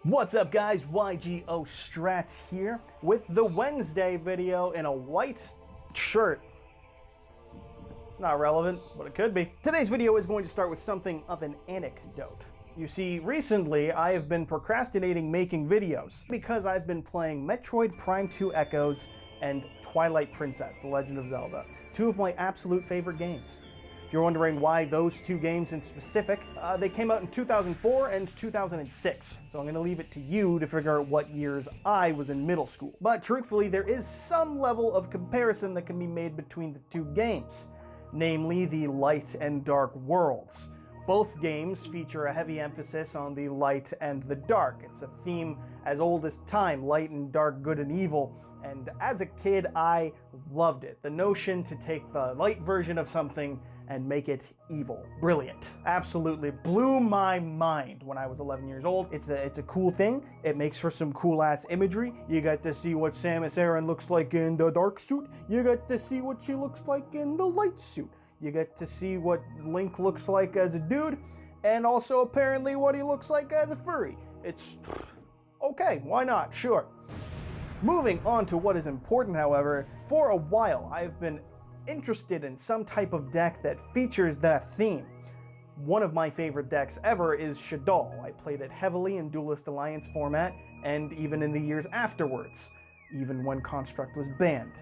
What's up guys, YGO Strats here with the Wednesday video in a white shirt. It's not relevant, but it could be. Today's video is going to start with something of an anecdote. You see, recently I have been procrastinating making videos because I've been playing Metroid Prime 2 Echoes and Twilight Princess, The Legend of Zelda, two of my absolute favorite games. If you're wondering why those two games in specific, they came out in 2004 and 2006, so I'm going to leave it to you to figure out what years I was in middle school. But truthfully, there is some level of comparison that can be made between the two games, namely the light and dark worlds. Both games feature a heavy emphasis on the light and the dark. It's a theme as old as time, light and dark, good and evil. And as a kid, I loved it. The notion to take the light version of something and make it evil. Brilliant. Absolutely blew my mind when I was 11 years old. It's a cool thing. It makes for some cool ass imagery. You got to see what Samus Aran looks like in the dark suit. You got to see what she looks like in the light suit. You get to see what Link looks like as a dude, and also apparently what he looks like as a furry. It's okay, why not? Sure. Moving on to what is important, however, for a while I've been interested in some type of deck that features that theme. One of my favorite decks ever is Shaddoll. I played it heavily in Duelist Alliance format, and even in the years afterwards, even when Construct was banned.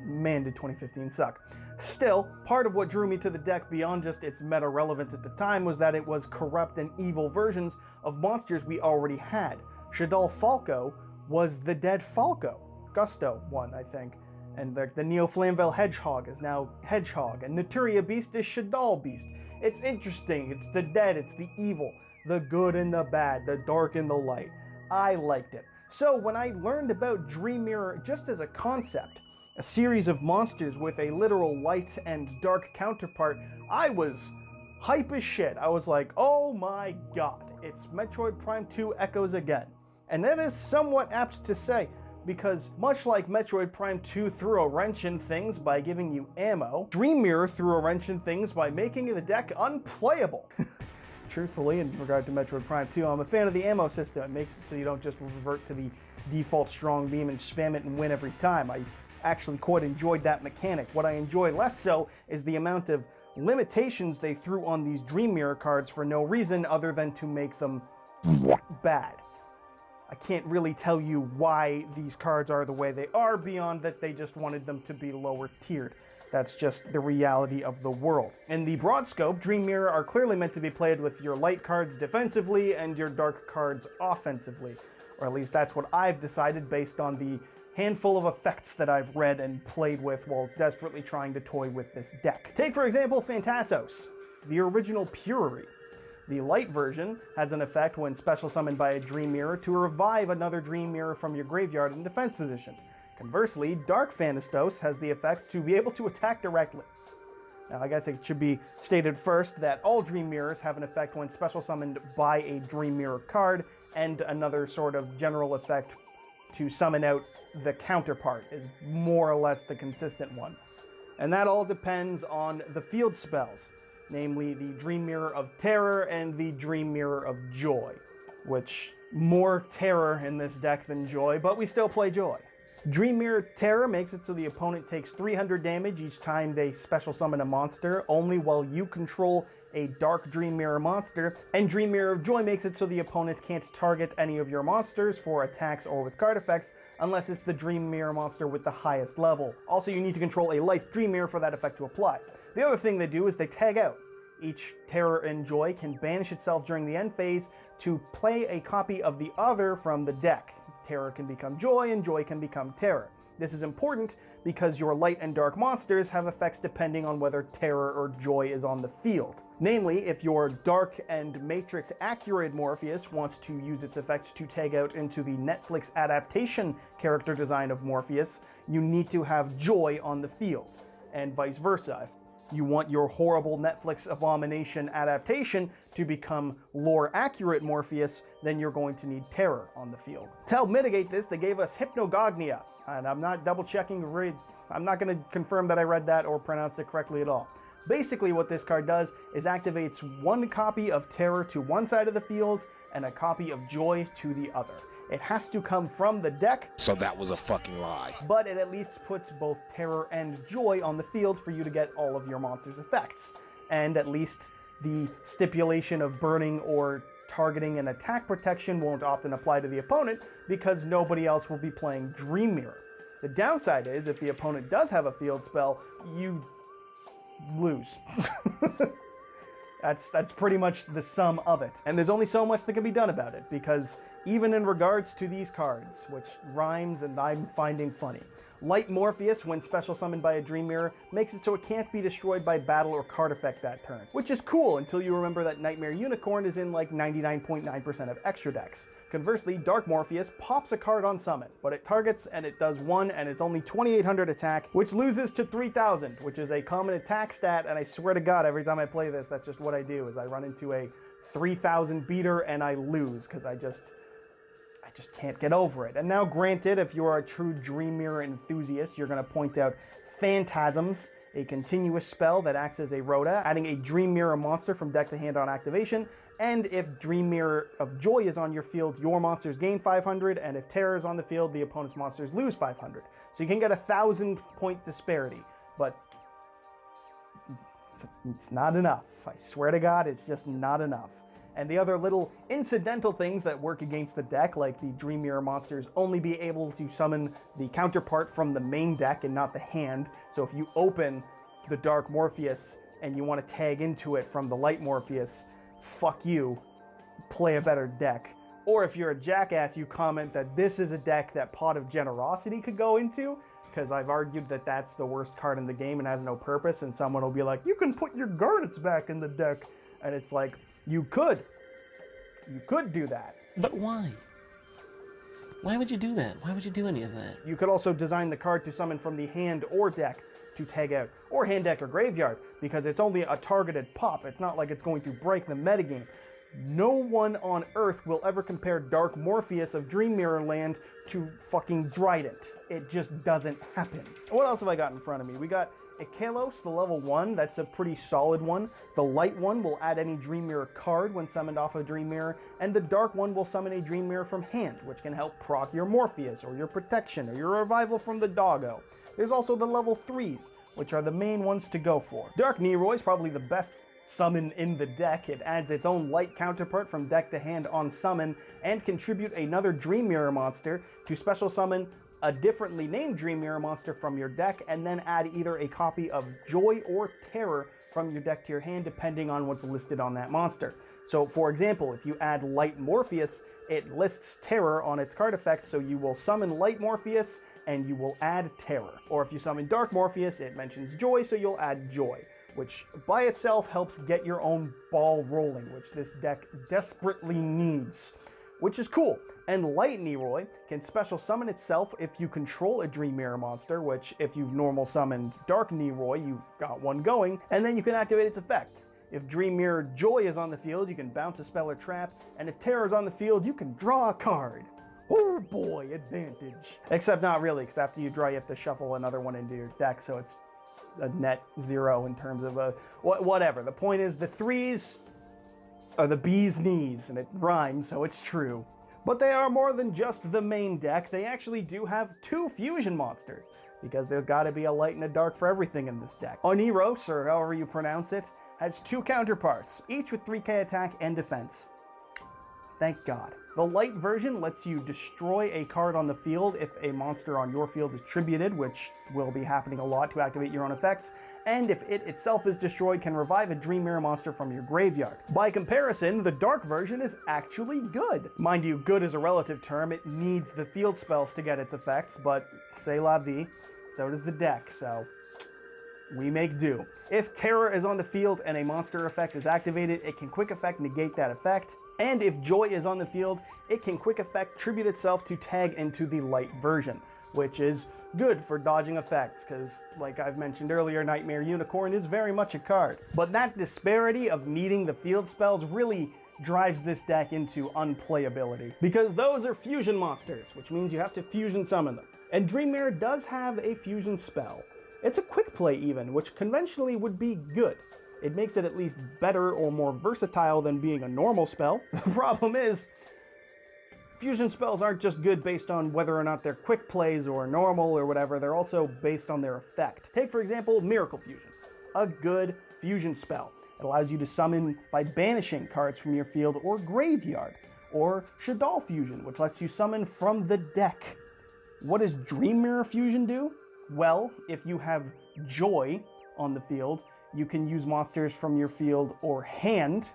Man, did 2015 suck. Still, part of what drew me to the deck beyond just its meta relevance at the time was that it was corrupt and evil versions of monsters we already had. Shaddoll Falco was the dead Falco. Gusto won, I think. And the Neo Flamvell Hedgehog is now Hedgehog, and Naturia Beast is Shaddoll Beast. It's interesting, it's the dead, it's the evil, the good and the bad, the dark and the light. I liked it. So when I learned about Dream Mirror just as a concept, a series of monsters with a literal light and dark counterpart, I was hype as shit. I was like, oh my god, it's Metroid Prime 2 Echoes again. And that is somewhat apt to say, because much like Metroid Prime 2 threw a wrench in things by giving you ammo, Dream Mirror threw a wrench in things by making the deck unplayable. Truthfully, in regard to Metroid Prime 2, I'm a fan of the ammo system. It makes it so you don't just revert to the default strong beam and spam it and win every time. I actually quite enjoyed that mechanic. What I enjoy less so is the amount of limitations they threw on these Dream Mirror cards for no reason other than to make them bad. I can't really tell you why these cards are the way they are beyond that they just wanted them to be lower tiered. That's just the reality of the world. In the broad scope, Dream Mirror are clearly meant to be played with your light cards defensively and your dark cards offensively. Or at least that's what I've decided based on the handful of effects that I've read and played with while desperately trying to toy with this deck. Take for example Phantasos, the original Purity. The light version has an effect when special summoned by a Dream Mirror to revive another Dream Mirror from your graveyard in defense position. Conversely, Dark Phantastos has the effect to be able to attack directly. Now, I guess it should be stated first that all Dream Mirrors have an effect when special summoned by a Dream Mirror card, and another sort of general effect to summon out the counterpart is more or less the consistent one. And that all depends on the field spells, namely the Dream Mirror of Terror and the Dream Mirror of Joy, which more terror in this deck than joy, but we still play joy. Dream Mirror Terror makes it so the opponent takes 300 damage each time they special summon a monster, only while you control a Dark Dream Mirror monster, and Dream Mirror of Joy makes it so the opponent can't target any of your monsters for attacks or with card effects, unless it's the Dream Mirror monster with the highest level. Also, you need to control a light Dream Mirror for that effect to apply. The other thing they do is they tag out. Each Terror and Joy can banish itself during the end phase to play a copy of the other from the deck. Terror can become Joy, and Joy can become Terror. This is important because your light and dark monsters have effects depending on whether Terror or Joy is on the field. Namely, if your Dark and Matrix Accurate Morpheus wants to use its effect to tag out into the Netflix adaptation character design of Morpheus, you need to have Joy on the field, and vice versa. If you want your horrible Netflix abomination adaptation to become lore-accurate Morpheus, then you're going to need Terror on the field. To help mitigate this, they gave us Hypnogognia, and I'm not double-checking, I'm not going to confirm that I read that or pronounced it correctly at all. Basically what this card does is activates one copy of Terror to one side of the field and a copy of Joy to the other. It has to come from the deck. So that was a fucking lie. But it at least puts both Terror and Joy on the field for you to get all of your monster's effects. And at least the stipulation of burning or targeting and attack protection won't often apply to the opponent because nobody else will be playing Dream Mirror. The downside is if the opponent does have a field spell, you lose. That's pretty much the sum of it. And there's only so much that can be done about it, because even in regards to these cards, which rhymes and I'm finding funny, Light Morpheus, when special summoned by a Dream Mirror, makes it so it can't be destroyed by battle or card effect that turn. Which is cool until you remember that Nightmare Unicorn is in like 99.9% of extra decks. Conversely, Dark Morpheus pops a card on summon, but it targets and it does 1 and it's only 2800 attack, which loses to 3000, which is a common attack stat, and I swear to God, every time I play this, that's just what I do, is I run into a 3000 beater and I lose, because I just can't get over it. And now granted, if you are a true Dream Mirror enthusiast, you're going to point out Phantasms, a continuous spell that acts as a Rhoda, adding a Dream Mirror monster from deck to hand on activation, and if Dream Mirror of Joy is on your field, your monsters gain 500, and if Terror is on the field, the opponent's monsters lose 500. So you can get a 1000-point disparity, but it's not enough. I swear to God, it's just not enough. And the other little incidental things that work against the deck, like the Dream Mirror monsters only be able to summon the counterpart from the main deck and not the hand. So if you open the Dark Morpheus and you want to tag into it from the Light Morpheus, fuck you, play a better deck. Or if you're a jackass, you comment that this is a deck that Pot of Generosity could go into, because I've argued that that's the worst card in the game and has no purpose, and someone will be like, you can put your Garnets back in the deck. And it's like, you could do that. But why? Why would you do that? Why would you do any of that? You could also design the card to summon from the hand or deck to tag out, or hand deck or graveyard, because it's only a targeted pop. It's not like it's going to break the metagame. No one on Earth will ever compare Dark Morpheus of Dream Mirror Land to fucking Trident. It just doesn't happen. What else have I got in front of me? We got Ikelos, the level 1, that's a pretty solid one. The light one will add any Dream Mirror card when summoned off a Dream Mirror, and the dark one will summon a Dream Mirror from hand, which can help proc your Morpheus, or your Protection, or your Revival from the Doggo. There's also the level 3s, which are the main ones to go for. Dark Nero is probably the best summon in the deck. It adds its own light counterpart from deck to hand on summon, and contribute another Dream Mirror monster to special summon a differently named Dream Mirror monster from your deck, and then add either a copy of Joy or Terror from your deck to your hand, depending on what's listed on that monster. So, for example, if you add Light Morpheus, it lists Terror on its card effect, so you will summon Light Morpheus, and you will add Terror. Or if you summon Dark Morpheus, it mentions Joy, so you'll add Joy, which by itself helps get your own ball rolling, which this deck desperately needs, which is cool. And Light Nero can special summon itself if you control a Dream Mirror monster, which if you've normal summoned Dark Nero, you've got one going, and then you can activate its effect. If Dream Mirror Joy is on the field, you can bounce a spell or trap, and if Terror is on the field, you can draw a card. Oh boy, advantage. Except not really, because after you draw, you have to shuffle another one into your deck, so it's a net 0 in terms of whatever. The point is, the 3s are the bee's knees, and it rhymes, so it's true. But they are more than just the main deck. They actually do have 2 fusion monsters, because there's got to be a light and a dark for everything in this deck. Oneros, or however you pronounce it, has 2 counterparts, each with 3k attack and defense. Thank God. The light version lets you destroy a card on the field if a monster on your field is tributed, which will be happening a lot to activate your own effects, and if it itself is destroyed, can revive a Dream Mirror monster from your graveyard. By comparison, the dark version is actually good. Mind you, good is a relative term. It needs the field spells to get its effects, but c'est la vie. So does the deck, so we make do. If Terror is on the field and a monster effect is activated, it can quick effect negate that effect. And if Joy is on the field, it can quick effect tribute itself to tag into the light version, which is good for dodging effects, because like I've mentioned earlier, Nightmare Unicorn is very much a card. But that disparity of needing the field spells really drives this deck into unplayability, because those are fusion monsters, which means you have to fusion summon them. And Dream Mirror does have a fusion spell. It's a quick play even, which conventionally would be good. It makes it at least better or more versatile than being a normal spell. The problem is, fusion spells aren't just good based on whether or not they're quick plays or normal or whatever, they're also based on their effect. Take, for example, Miracle Fusion, a good fusion spell. It allows you to summon by banishing cards from your field or graveyard, or Shaddoll Fusion, which lets you summon from the deck. What does Dream Mirror Fusion do? Well, if you have Joy on the field, you can use monsters from your field or hand,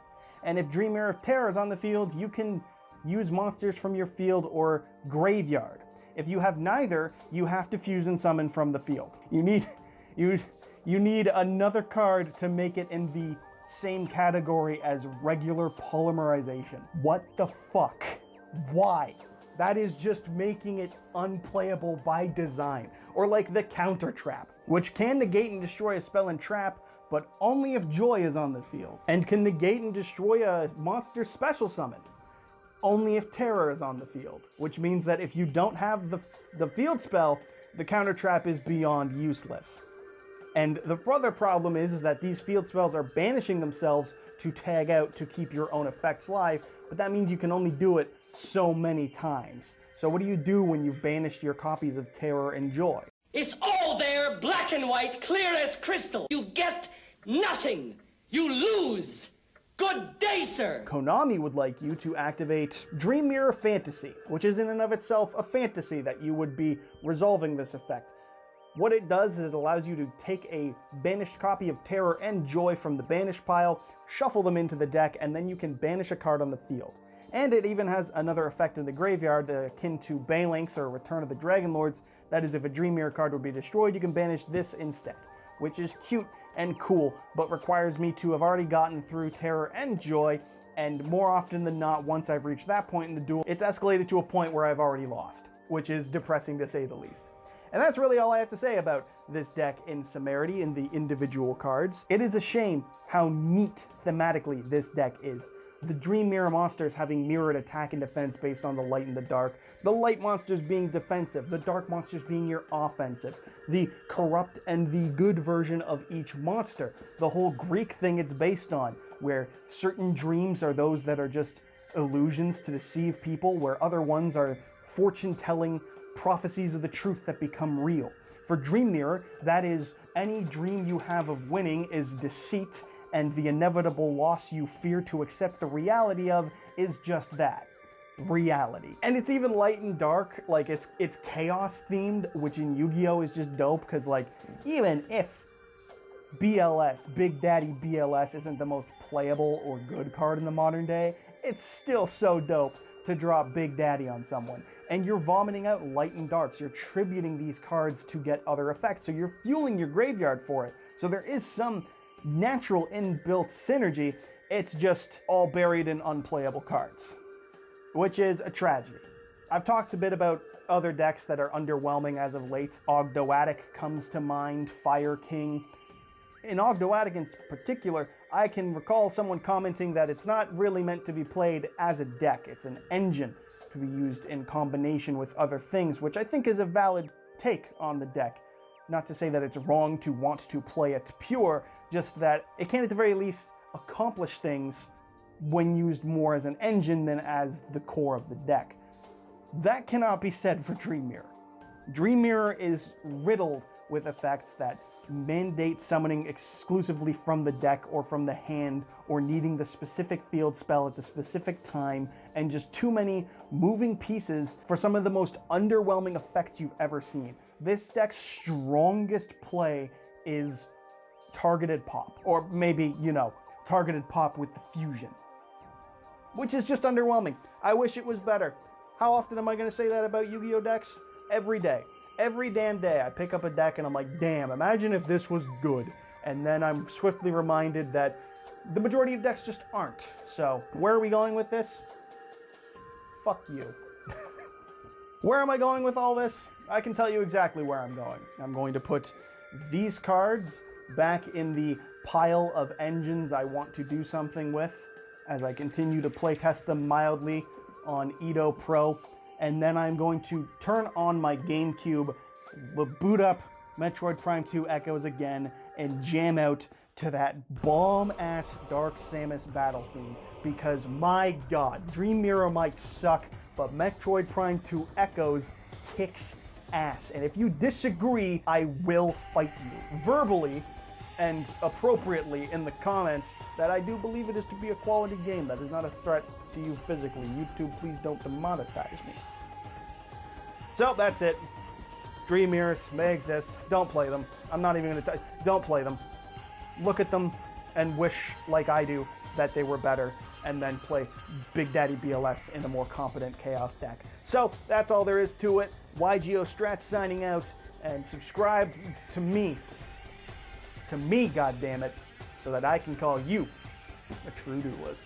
and if Dream Mirror of Terror is on the field, you can use monsters from your field or graveyard. If you have neither, you have to fusion summon from the field. You need another card to make it in the same category as regular polymerization. What the fuck? Why? That is just making it unplayable by design. Or like the Counter Trap, which can negate and destroy a spell and trap, but only if Joy is on the field, and can negate and destroy a monster special summon only if Terror is on the field, which means that if you don't have the field spell, the Counter Trap is beyond useless. And the other problem is that these field spells are banishing themselves to tag out to keep your own effects live, but that means you can only do it so many times. So what do you do when you've banished your copies of Terror and Joy? It's all there, black and white, clear as crystal. You get nothing. You lose. Good day, sir. Konami would like you to activate Dream Mirror Fantasy, which is in and of itself a fantasy that you would be resolving this effect. What it does is it allows you to take a banished copy of Terror and Joy from the banish pile, shuffle them into the deck, and then you can banish a card on the field. And it even has another effect in the graveyard akin to Balinx or Return of the Dragon Lords. That is, if a Dream Mirror card would be destroyed, you can banish this instead, which is cute and cool, but requires me to have already gotten through Terror and Joy, and more often than not, once I've reached that point in the duel, it's escalated to a point where I've already lost, which is depressing to say the least. And that's really all I have to say about this deck in Semerity in the individual cards. It is a shame how neat thematically this deck is. The Dream Mirror monsters having mirrored attack and defense based on the light and the dark, the light monsters being defensive, the dark monsters being your offensive, the corrupt and the good version of each monster, the whole Greek thing it's based on, where certain dreams are those that are just illusions to deceive people, where other ones are fortune-telling prophecies of the truth that become real. For Dream Mirror, that is, any dream you have of winning is deceit, and the inevitable loss you fear to accept the reality of is just that, reality. And it's even light and dark, like it's chaos themed, which in Yu-Gi-Oh is just dope, because like, even if BLS, Big Daddy BLS, isn't the most playable or good card in the modern day, it's still so dope to drop Big Daddy on someone. And you're vomiting out light and darks, you're tributing these cards to get other effects, so you're fueling your graveyard for it. So there is some natural inbuilt synergy, it's just all buried in unplayable cards, which is a tragedy. I've talked a bit about other decks that are underwhelming as of late. Ogdoadic comes to mind, Fire King. In Ogdoadic in particular, I can recall someone commenting that it's not really meant to be played as a deck, it's an engine to be used in combination with other things, which I think is a valid take on the deck. Not to say that it's wrong to want to play it pure, just that it can at the very least accomplish things when used more as an engine than as the core of the deck. That cannot be said for Dream Mirror. Dream Mirror is riddled with effects that mandate summoning exclusively from the deck or from the hand, or needing the specific field spell at the specific time, and just too many moving pieces for some of the most underwhelming effects you've ever seen. This deck's strongest play is targeted pop, or maybe, targeted pop with the fusion, which is just underwhelming. I wish it was better. How often am I going to say that about Yu-Gi-Oh decks? Every day. Every damn day I pick up a deck and I'm like, damn, imagine if this was good. And then I'm swiftly reminded that the majority of decks just aren't. So, where are we going with this? Fuck you. Where am I going with all this? I can tell you exactly where I'm going. I'm going to put these cards back in the pile of engines I want to do something with as I continue to playtest them mildly on Edo Pro. And then I'm going to turn on my GameCube, boot up Metroid Prime 2 Echoes again, and jam out to that bomb-ass Dark Samus battle theme, because my god, Dream Mirror might suck, but Metroid Prime 2 Echoes kicks ass. And if you disagree, I will fight you verbally and appropriately in the comments that I do believe it is to be a quality game that is not a threat to you physically. YouTube, please don't demonetize me. So that's it. Dream mirrors may exist. Don't play them. I'm not even going to don't play them. Look at them and wish, like I do, that they were better, and then play Big Daddy BLS in a more competent Chaos deck. So that's all there is to it. YGO Strat signing out, and subscribe to me, goddammit, so that I can call you a true duelist.